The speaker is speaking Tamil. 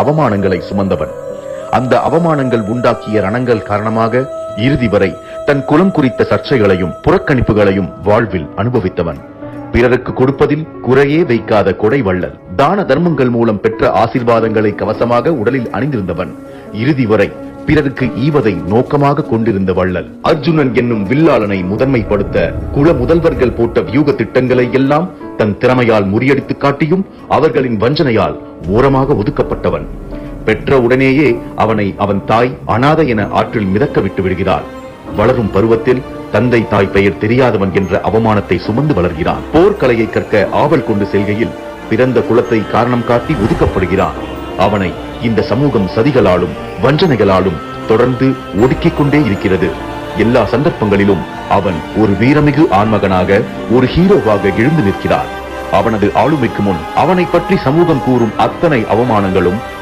அவமானங்களை சுமந்தவன். அந்த அவமானங்கள் உண்டாக்கிய ரணங்கள் காரணமாக இறுதி வரை தன் குலம் குறித்த சர்ச்சைகளையும் புறக்கணிப்புகளையும் வாழ்வில் அனுபவித்தவன். பிறருக்கு கொடுப்பதில் குறையே வைக்காத கொடை வள்ளல். தான தர்மங்கள் மூலம் பெற்ற ஆசீர்வாதங்களை கவசமாக உடலில் அணிந்திருந்தவன். இறுதி வரை பிறருக்கு ஈவதை நோக்கமாக கொண்டிருந்த வள்ளல். அர்ஜுனன் என்னும் வில்லாளனை முதன்மைப்படுத்த குல முதல்வர்கள் போட்ட வியூக திட்டங்களை எல்லாம் தன் திறமையால் முறியடித்து காட்டியும் அவர்களின் வஞ்சனையால் ஓரமாக ஒதுக்கப்பட்டவன். பெற்ற உடனேயே அவனை அவன் தாய் அனாதை என ஆற்றில் மிதக்க விட்டு விடுகிறாள். வளரும் பருவத்தில் தந்தை தாய் பெயர் தெரியாதவன் என்ற அவமானத்தை சுமந்து வளர்கிறான். போர்க்கலையை கற்க ஆவல் கொண்டு செல்கையில் பிறந்த குலத்தை காரணம் காட்டி ஒதுக்கப்படுகிறான். அவனை இந்த சமூகம் சதிகளாலும் வஞ்சனைகளாலும் தொடர்ந்து ஒடுக்கிக் கொண்டே இருக்கிறது. எல்லா சந்தர்ப்பங்களிலும் அவன் ஒரு வீரமிகு ஆண்மகனாக ஒரு ஹீரோவாக எழுந்து நிற்கிறான். அவனது ஆளுமைக்கு முன் அவனை பற்றி சமூகம் கூறும் அத்தனை அவமானங்களும்